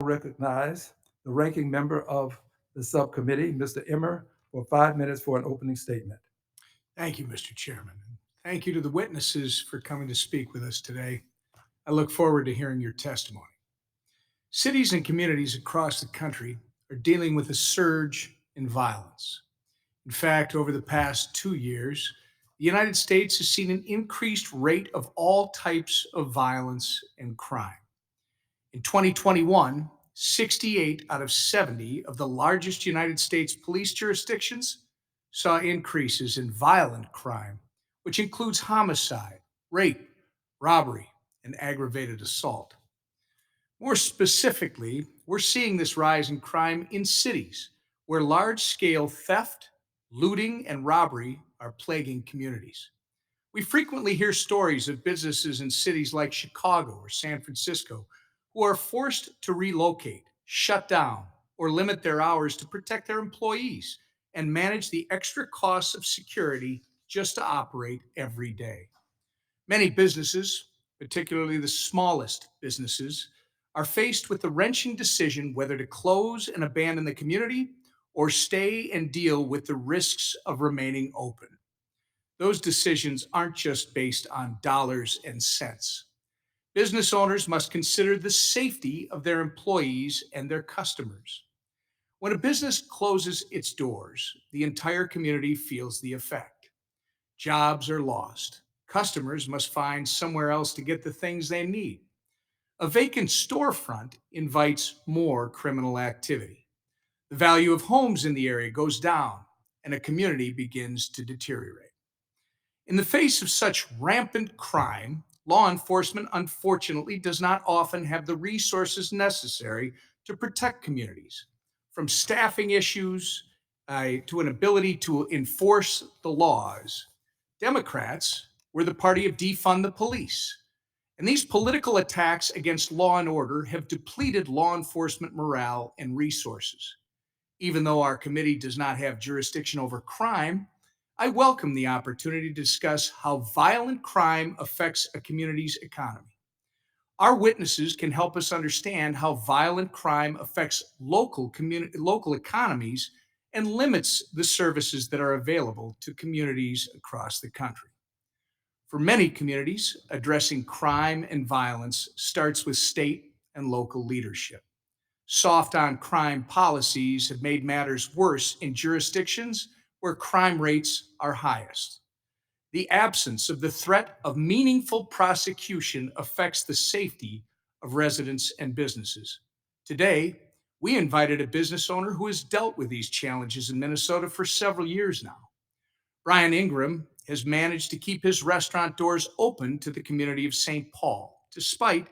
Recognize the ranking member of the subcommittee, Mr. Emmer, for 5 minutes for an opening statement. Thank you, Mr. Chairman. And thank you to the witnesses for coming to speak with us today. I look forward to hearing your testimony. Cities and communities across the country are dealing with a surge in violence. In fact, over the past 2 years, the United States has seen an increased rate of all types of violence and crime. In 2021, 68 out of 70 of the largest United States police jurisdictions saw increases in violent crime, which includes homicide, rape, robbery, and aggravated assault. More specifically, we're seeing this rise in crime in cities where large scale theft, looting, and robbery are plaguing communities. We frequently hear stories of businesses in cities like Chicago or San Francisco who are forced to relocate, shut down, or limit their hours to protect their employees and manage the extra costs of security just to operate every day. Many businesses, particularly the smallest businesses, are faced with the wrenching decision whether to close and abandon the community or stay and deal with the risks of remaining open. Those decisions aren't just based on dollars and cents. Business owners must consider the safety of their employees and their customers. When a business closes its doors, the entire community feels the effect. Jobs are lost. Customers must find somewhere else to get the things they need. A vacant storefront invites more criminal activity. The value of homes in the area goes down, and a community begins to deteriorate. In the face of such rampant crime, law enforcement unfortunately does not often have the resources necessary to protect communities. From staffing issues to an ability to enforce the laws, Democrats were the party of defund the police. And these political attacks against law and order have depleted law enforcement morale and resources. Even though our committee does not have jurisdiction over crime, I welcome the opportunity to discuss how violent crime affects a community's economy. Our witnesses can help us understand how violent crime affects local economies and limits the services that are available to communities across the country. For many communities, addressing crime and violence starts with state and local leadership. Soft on crime policies have made matters worse in jurisdictions where crime rates are highest. The absence of the threat of meaningful prosecution affects the safety of residents and businesses. Today, we invited a business owner who has dealt with these challenges in Minnesota for several years now. Brian Ingram has managed to keep his restaurant doors open to the community of St. Paul, despite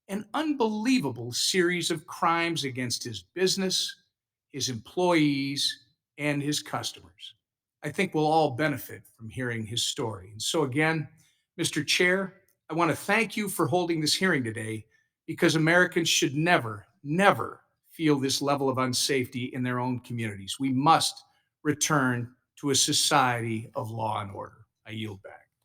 an unbelievable series of crimes against his business, his employees, and his customers. I think we'll all benefit from hearing his story. And so, again, Mr. Chair, I want to thank you for holding this hearing today because Americans should never, never feel this level of unsafety in their own communities. We must return to a society of law and order. I yield back.